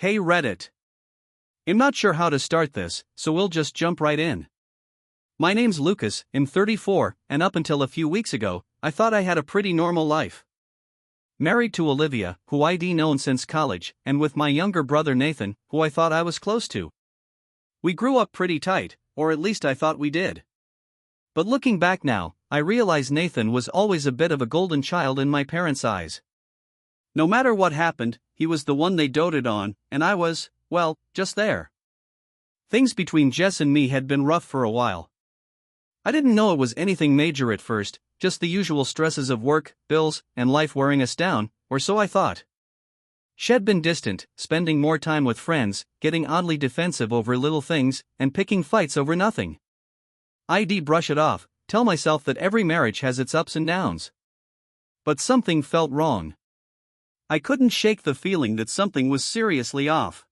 Hey Reddit. I'm not sure how to start this, so we'll just jump right in. My name's Lucas, I'm 34, and up until a few weeks ago, I thought I had a pretty normal life. Married to Olivia, who I'd known since college, and with my younger brother Nathan, who I thought I was close to. We grew up pretty tight, or at least I thought we did. But looking back now, I realize Nathan was always a bit of a golden child in my parents' eyes. No matter what happened, he was the one they doted on, and I was, well, just there. Things between Jess and me had been rough for a while. I didn't know it was anything major at first, just the usual stresses of work, bills, and life wearing us down, or so I thought. She'd been distant, spending more time with friends, getting oddly defensive over little things, and picking fights over nothing. I'd brush it off, tell myself that every marriage has its ups and downs. But something felt wrong. I couldn't shake the feeling that something was seriously off.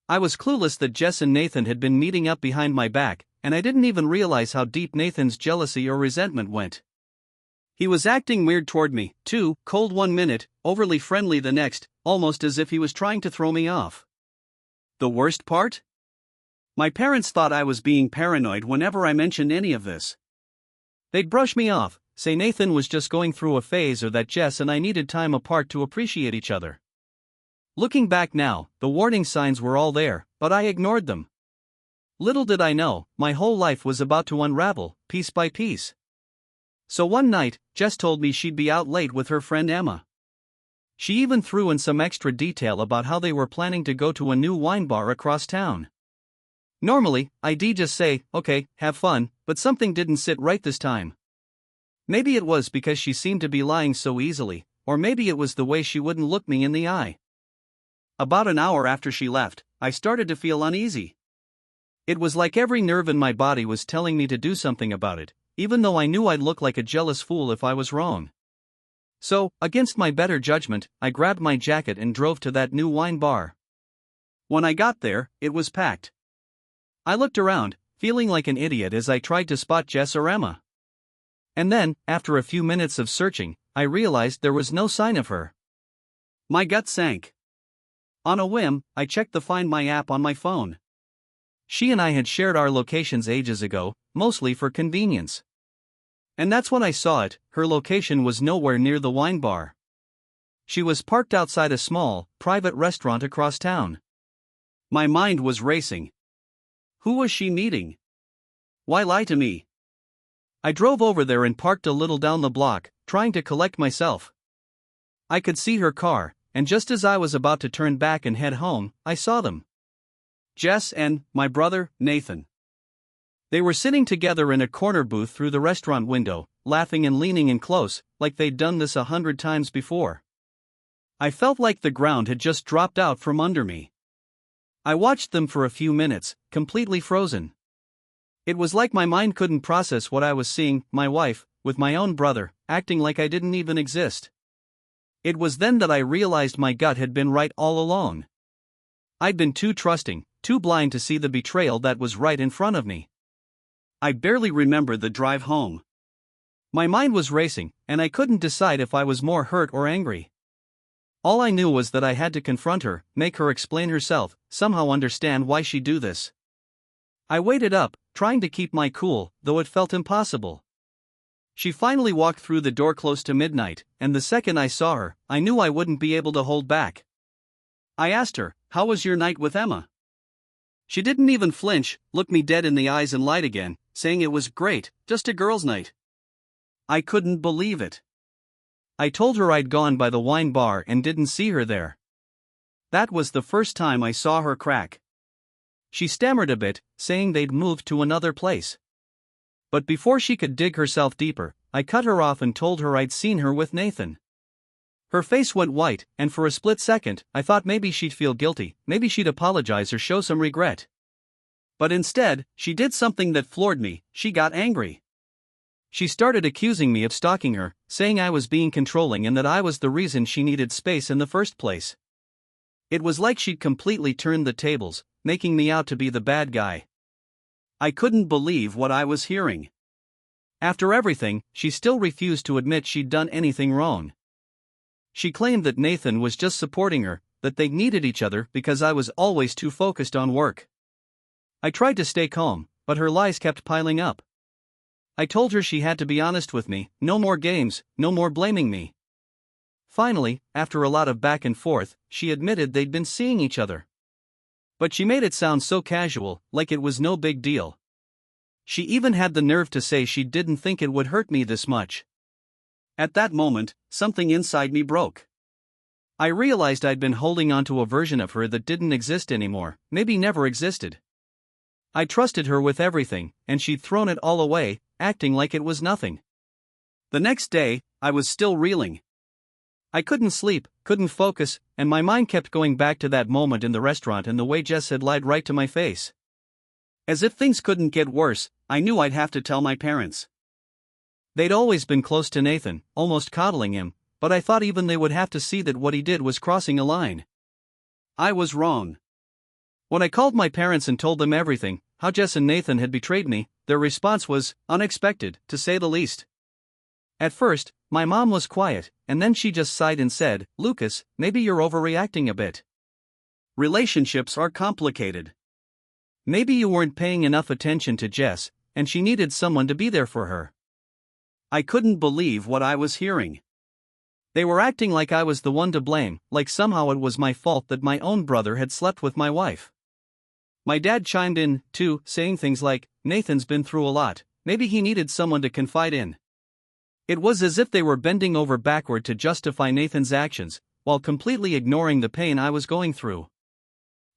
I was clueless that Jess and Nathan had been meeting up behind my back, and I didn't even realize how deep Nathan's jealousy or resentment went. He was acting weird toward me, too, cold one minute, overly friendly the next, almost as if he was trying to throw me off. The worst part? My parents thought I was being paranoid whenever I mentioned any of this. They'd brush me off, say Nathan was just going through a phase or that Jess and I needed time apart to appreciate each other. Looking back now, the warning signs were all there, but I ignored them. Little did I know, my whole life was about to unravel, piece by piece. So one night, Jess told me she'd be out late with her friend Emma. She even threw in some extra detail about how they were planning to go to a new wine bar across town. Normally, I'd just say, okay, have fun, but something didn't sit right this time. Maybe it was because she seemed to be lying so easily, or maybe it was the way she wouldn't look me in the eye. About an hour after she left, I started to feel uneasy. It was like every nerve in my body was telling me to do something about it, even though I knew I'd look like a jealous fool if I was wrong. So, against my better judgment, I grabbed my jacket and drove to that new wine bar. When I got there, it was packed. I looked around, feeling like an idiot as I tried to spot Jess or Emma. And then, after a few minutes of searching, I realized there was no sign of her. My gut sank. On a whim, I checked the Find My app on my phone. She and I had shared our locations ages ago, mostly for convenience. And that's when I saw it, her location was nowhere near the wine bar. She was parked outside a small, private restaurant across town. My mind was racing. Who was she meeting? Why lie to me? I drove over there and parked a little down the block, trying to collect myself. I could see her car, and just as I was about to turn back and head home, I saw them. Jess and my brother, Nathan. They were sitting together in a corner booth through the restaurant window, laughing and leaning in close, like they'd done this 100 times before. I felt like the ground had just dropped out from under me. I watched them for a few minutes, completely frozen. It was like my mind couldn't process what I was seeing, my wife, with my own brother, acting like I didn't even exist. It was then that I realized my gut had been right all along. I'd been too trusting, too blind to see the betrayal that was right in front of me. I barely remember the drive home. My mind was racing, and I couldn't decide if I was more hurt or angry. All I knew was that I had to confront her, make her explain herself, somehow understand why she'd do this. I waited up, trying to keep my cool, though it felt impossible. She finally walked through the door close to midnight, and the second I saw her, I knew I wouldn't be able to hold back. I asked her, "How was your night with Emma?" She didn't even flinch, looked me dead in the eyes and lied again, saying it was great, just a girls' night. I couldn't believe it. I told her I'd gone by the wine bar and didn't see her there. That was the first time I saw her crack. She stammered a bit, saying they'd moved to another place. But before she could dig herself deeper, I cut her off and told her I'd seen her with Nathan. Her face went white, and for a split second, I thought maybe she'd feel guilty, maybe she'd apologize or show some regret. But instead, she did something that floored me. She got angry. She started accusing me of stalking her, saying I was being controlling and that I was the reason she needed space in the first place. It was like she'd completely turned the tables, making me out to be the bad guy. I couldn't believe what I was hearing. After everything, she still refused to admit she'd done anything wrong. She claimed that Nathan was just supporting her, that they needed each other because I was always too focused on work. I tried to stay calm, but her lies kept piling up. I told her she had to be honest with me, no more games, no more blaming me. Finally, after a lot of back and forth, she admitted they'd been seeing each other. But she made it sound so casual, like it was no big deal. She even had the nerve to say she didn't think it would hurt me this much. At that moment, something inside me broke. I realized I'd been holding on to a version of her that didn't exist anymore, maybe never existed. I trusted her with everything, and she'd thrown it all away, acting like it was nothing. The next day, I was still reeling. I couldn't sleep, couldn't focus, and my mind kept going back to that moment in the restaurant and the way Jess had lied right to my face. As if things couldn't get worse, I knew I'd have to tell my parents. They'd always been close to Nathan, almost coddling him, but I thought even they would have to see that what he did was crossing a line. I was wrong. When I called my parents and told them everything, how Jess and Nathan had betrayed me, their response was unexpected, to say the least. At first, my mom was quiet, and then she just sighed and said, "Lucas, maybe you're overreacting a bit. Relationships are complicated. Maybe you weren't paying enough attention to Jess, and she needed someone to be there for her." I couldn't believe what I was hearing. They were acting like I was the one to blame, like somehow it was my fault that my own brother had slept with my wife. My dad chimed in, too, saying things like, "Nathan's been through a lot, maybe he needed someone to confide in." It was as if they were bending over backward to justify Nathan's actions, while completely ignoring the pain I was going through.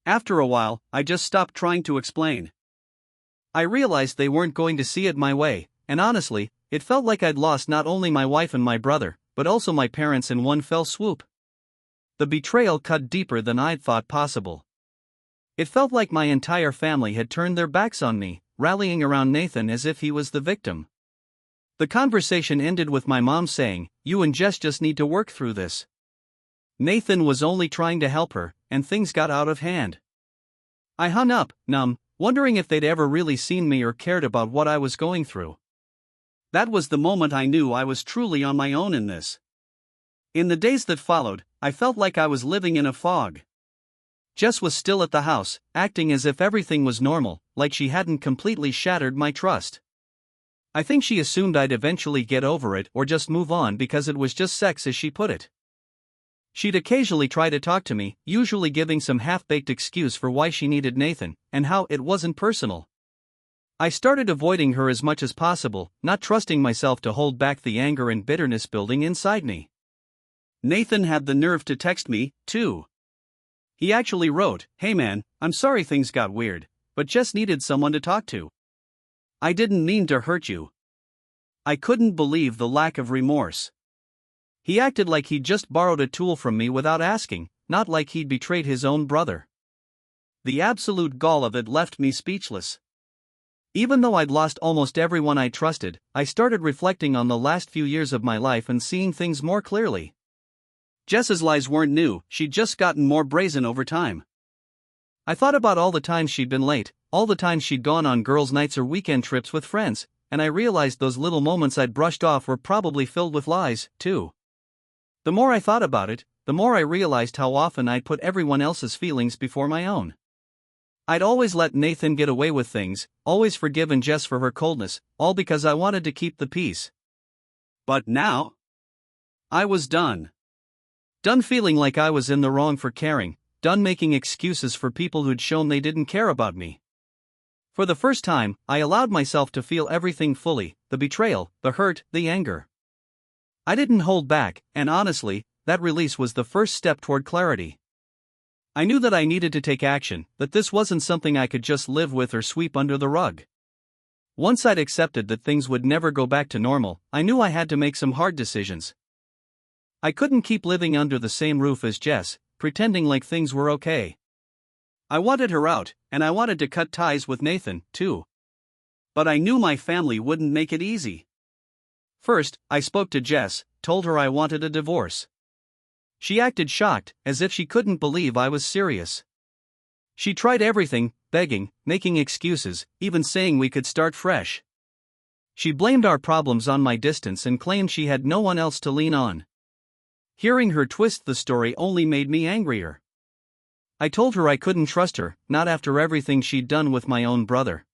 After a while, I just stopped trying to explain. I realized they weren't going to see it my way, and honestly, it felt like I'd lost not only my wife and my brother, but also my parents in one fell swoop. The betrayal cut deeper than I'd thought possible. It felt like my entire family had turned their backs on me, rallying around Nathan as if he was the victim. The conversation ended with my mom saying, "You and Jess just need to work through this." Nathan was only trying to help her, and things got out of hand. I hung up, numb, wondering if they'd ever really seen me or cared about what I was going through. That was the moment I knew I was truly on my own in this. In the days that followed, I felt like I was living in a fog. Jess was still at the house, acting as if everything was normal, like she hadn't completely shattered my trust. I think she assumed I'd eventually get over it or just move on because it was just sex, as she put it. She'd occasionally try to talk to me, usually giving some half-baked excuse for why she needed Nathan, and how it wasn't personal. I started avoiding her as much as possible, not trusting myself to hold back the anger and bitterness building inside me. Nathan had the nerve to text me, too. He actually wrote, "Hey man, I'm sorry things got weird, but just needed someone to talk to. I didn't mean to hurt you." I couldn't believe the lack of remorse. He acted like he'd just borrowed a tool from me without asking, not like he'd betrayed his own brother. The absolute gall of it left me speechless. Even though I'd lost almost everyone I trusted, I started reflecting on the last few years of my life and seeing things more clearly. Jess's lies weren't new, she'd just gotten more brazen over time. I thought about all the times she'd been late, all the times she'd gone on girls' nights or weekend trips with friends, and I realized those little moments I'd brushed off were probably filled with lies, too. The more I thought about it, the more I realized how often I'd put everyone else's feelings before my own. I'd always let Nathan get away with things, always forgiven Jess for her coldness, all because I wanted to keep the peace. But now, I was done. Done feeling like I was in the wrong for caring, done making excuses for people who'd shown they didn't care about me. For the first time, I allowed myself to feel everything fully, the betrayal, the hurt, the anger. I didn't hold back, and honestly, that release was the first step toward clarity. I knew that I needed to take action, that this wasn't something I could just live with or sweep under the rug. Once I'd accepted that things would never go back to normal, I knew I had to make some hard decisions. I couldn't keep living under the same roof as Jess, pretending like things were okay. I wanted her out, and I wanted to cut ties with Nathan, too. But I knew my family wouldn't make it easy. First, I spoke to Jess, told her I wanted a divorce. She acted shocked, as if she couldn't believe I was serious. She tried everything, begging, making excuses, even saying we could start fresh. She blamed our problems on my distance and claimed she had no one else to lean on. Hearing her twist the story only made me angrier. I told her I couldn't trust her, not after everything she'd done with my own brother.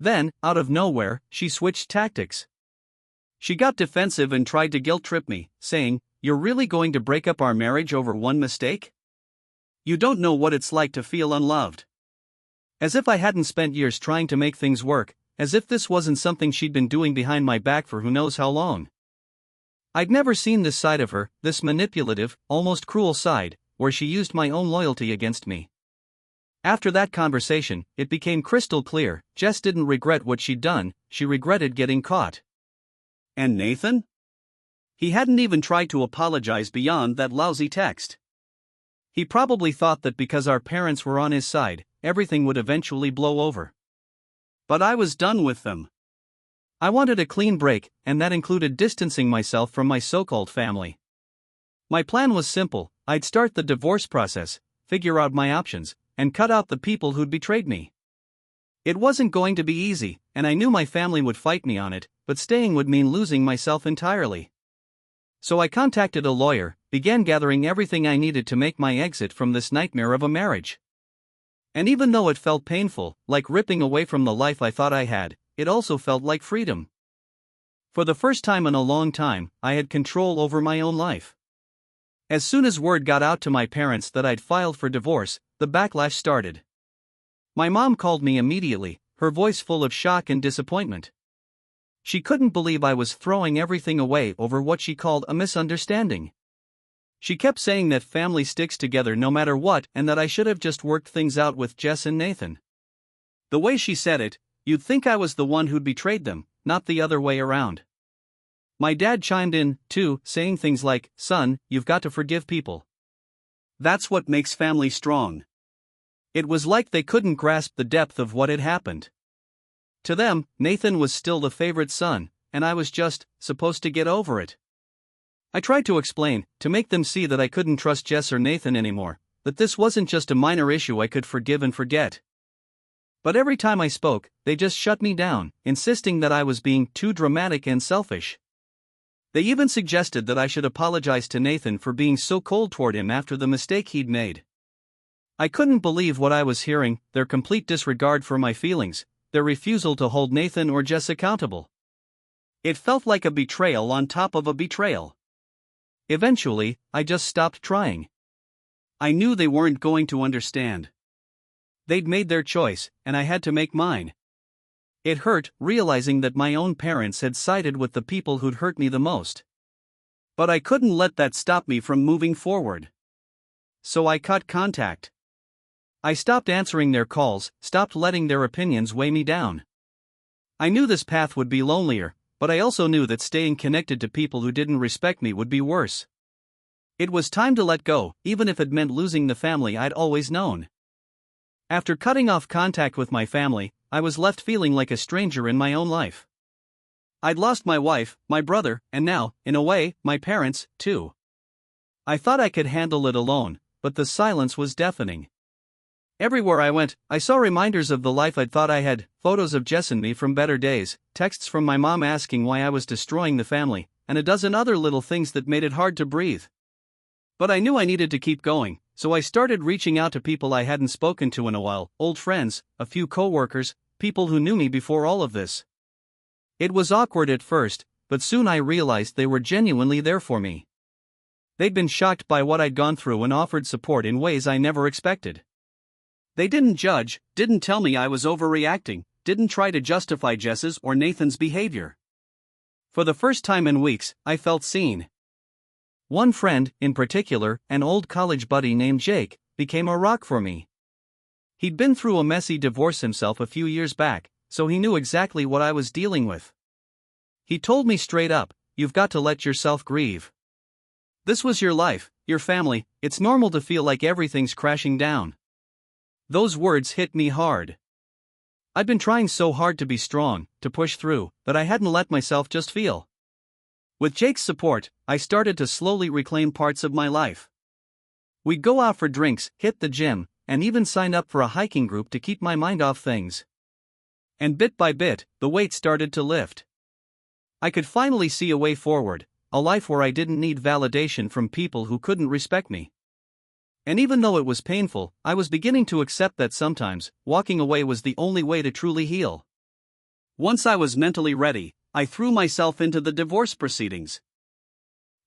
Then, out of nowhere, she switched tactics. She got defensive and tried to guilt-trip me, saying, "You're really going to break up our marriage over one mistake? You don't know what it's like to feel unloved." As if I hadn't spent years trying to make things work, as if this wasn't something she'd been doing behind my back for who knows how long. I'd never seen this side of her, this manipulative, almost cruel side, where she used my own loyalty against me. After that conversation, it became crystal clear, Jess didn't regret what she'd done, she regretted getting caught. And Nathan? He hadn't even tried to apologize beyond that lousy text. He probably thought that because our parents were on his side, everything would eventually blow over. But I was done with them. I wanted a clean break, and that included distancing myself from my so-called family. My plan was simple: I'd start the divorce process, figure out my options, and cut out the people who'd betrayed me. It wasn't going to be easy, and I knew my family would fight me on it, but staying would mean losing myself entirely. So I contacted a lawyer, began gathering everything I needed to make my exit from this nightmare of a marriage. And even though it felt painful, like ripping away from the life I thought I had, it also felt like freedom. For the first time in a long time, I had control over my own life. As soon as word got out to my parents that I'd filed for divorce, the backlash started. My mom called me immediately, her voice full of shock and disappointment. She couldn't believe I was throwing everything away over what she called a misunderstanding. She kept saying that family sticks together no matter what and that I should have just worked things out with Jess and Nathan. The way she said it, you'd think I was the one who'd betrayed them, not the other way around. My dad chimed in, too, saying things like, "Son, you've got to forgive people. That's what makes family strong." It was like they couldn't grasp the depth of what had happened. To them, Nathan was still the favorite son, and I was just supposed to get over it. I tried to explain, to make them see that I couldn't trust Jess or Nathan anymore, that this wasn't just a minor issue I could forgive and forget. But every time I spoke, they just shut me down, insisting that I was being too dramatic and selfish. They even suggested that I should apologize to Nathan for being so cold toward him after the mistake he'd made. I couldn't believe what I was hearing, their complete disregard for my feelings, their refusal to hold Nathan or Jess accountable. It felt like a betrayal on top of a betrayal. Eventually, I just stopped trying. I knew they weren't going to understand. They'd made their choice, and I had to make mine. It hurt, realizing that my own parents had sided with the people who'd hurt me the most. But I couldn't let that stop me from moving forward. So I cut contact. I stopped answering their calls, stopped letting their opinions weigh me down. I knew this path would be lonelier, but I also knew that staying connected to people who didn't respect me would be worse. It was time to let go, even if it meant losing the family I'd always known. After cutting off contact with my family, I was left feeling like a stranger in my own life. I'd lost my wife, my brother, and now, in a way, my parents, too. I thought I could handle it alone, but the silence was deafening. Everywhere I went, I saw reminders of the life I'd thought I had, photos of Jess and me from better days, texts from my mom asking why I was destroying the family, and a dozen other little things that made it hard to breathe. But I knew I needed to keep going, so I started reaching out to people I hadn't spoken to in a while, old friends, a few coworkers, people who knew me before all of this. It was awkward at first, but soon I realized they were genuinely there for me. They'd been shocked by what I'd gone through and offered support in ways I never expected. They didn't judge, didn't tell me I was overreacting, didn't try to justify Jess's or Nathan's behavior. For the first time in weeks, I felt seen. One friend, in particular, an old college buddy named Jake, became a rock for me. He'd been through a messy divorce himself a few years back, so he knew exactly what I was dealing with. He told me straight up, "You've got to let yourself grieve. This was your life, your family, it's normal to feel like everything's crashing down." Those words hit me hard. I'd been trying so hard to be strong, to push through, that I hadn't let myself just feel. With Jake's support, I started to slowly reclaim parts of my life. We'd go out for drinks, hit the gym, and even sign up for a hiking group to keep my mind off things. And bit by bit, the weight started to lift. I could finally see a way forward, a life where I didn't need validation from people who couldn't respect me. And even though it was painful, I was beginning to accept that sometimes, walking away was the only way to truly heal. Once I was mentally ready, I threw myself into the divorce proceedings.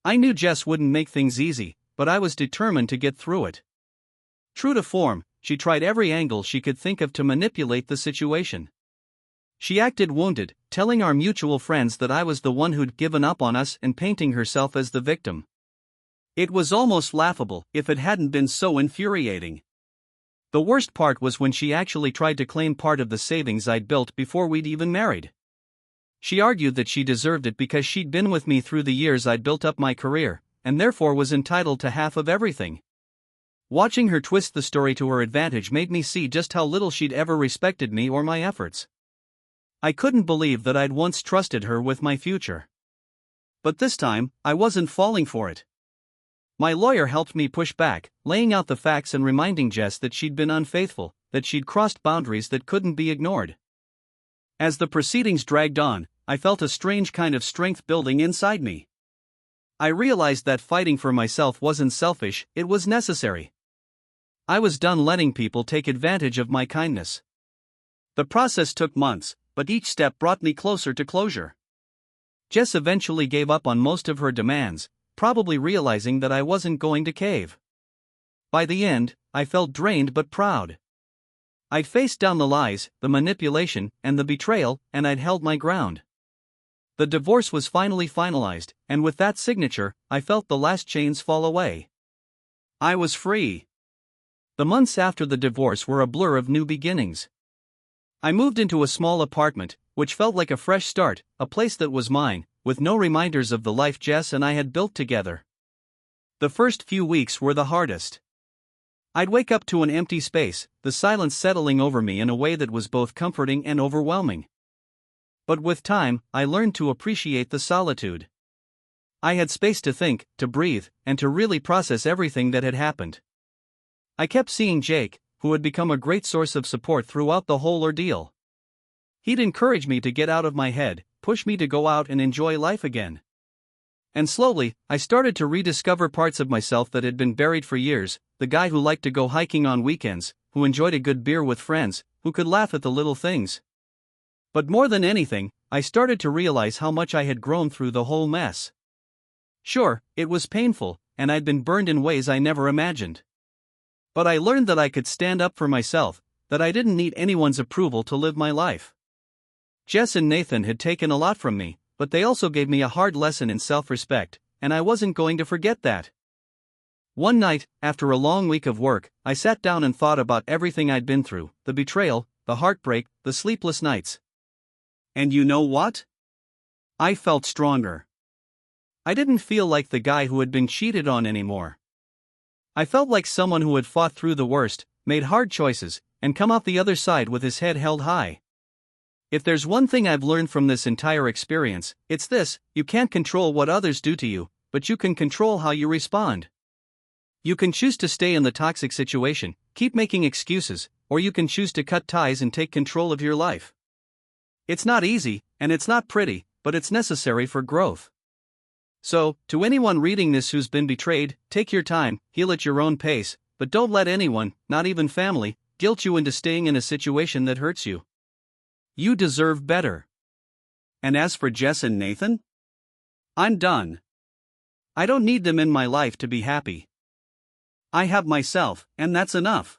I knew Jess wouldn't make things easy, but I was determined to get through it. True to form, she tried every angle she could think of to manipulate the situation. She acted wounded, telling our mutual friends that I was the one who'd given up on us and painting herself as the victim. It was almost laughable if it hadn't been so infuriating. The worst part was when she actually tried to claim part of the savings I'd built before we'd even married. She argued that she deserved it because she'd been with me through the years I'd built up my career, and therefore was entitled to half of everything. Watching her twist the story to her advantage made me see just how little she'd ever respected me or my efforts. I couldn't believe that I'd once trusted her with my future. But this time, I wasn't falling for it. My lawyer helped me push back, laying out the facts and reminding Jess that she'd been unfaithful, that she'd crossed boundaries that couldn't be ignored. As the proceedings dragged on, I felt a strange kind of strength building inside me. I realized that fighting for myself wasn't selfish, it was necessary. I was done letting people take advantage of my kindness. The process took months, but each step brought me closer to closure. Jess eventually gave up on most of her demands, probably realizing that I wasn't going to cave. By the end, I felt drained but proud. I'd faced down the lies, the manipulation, and the betrayal, and I'd held my ground. The divorce was finally finalized, and with that signature, I felt the last chains fall away. I was free. The months after the divorce were a blur of new beginnings. I moved into a small apartment, which felt like a fresh start, a place that was mine, with no reminders of the life Jess and I had built together. The first few weeks were the hardest. I'd wake up to an empty space, the silence settling over me in a way that was both comforting and overwhelming. But with time, I learned to appreciate the solitude. I had space to think, to breathe, and to really process everything that had happened. I kept seeing Jake, who had become a great source of support throughout the whole ordeal. He'd encourage me to get out of my head, push me to go out and enjoy life again. And slowly, I started to rediscover parts of myself that had been buried for years, the guy who liked to go hiking on weekends, who enjoyed a good beer with friends, who could laugh at the little things. But more than anything, I started to realize how much I had grown through the whole mess. Sure, it was painful, and I'd been burned in ways I never imagined. But I learned that I could stand up for myself, that I didn't need anyone's approval to live my life. Jess and Nathan had taken a lot from me, but they also gave me a hard lesson in self-respect, and I wasn't going to forget that. One night, after a long week of work, I sat down and thought about everything I'd been through, the betrayal, the heartbreak, the sleepless nights. And you know what? I felt stronger. I didn't feel like the guy who had been cheated on anymore. I felt like someone who had fought through the worst, made hard choices, and come out the other side with his head held high. If there's one thing I've learned from this entire experience, it's this: you can't control what others do to you, but you can control how you respond. You can choose to stay in the toxic situation, keep making excuses, or you can choose to cut ties and take control of your life. It's not easy, and it's not pretty, but it's necessary for growth. So, to anyone reading this who's been betrayed, take your time, heal at your own pace, but don't let anyone, not even family, guilt you into staying in a situation that hurts you. You deserve better. And as for Jess and Nathan? I'm done. I don't need them in my life to be happy. I have myself, and that's enough.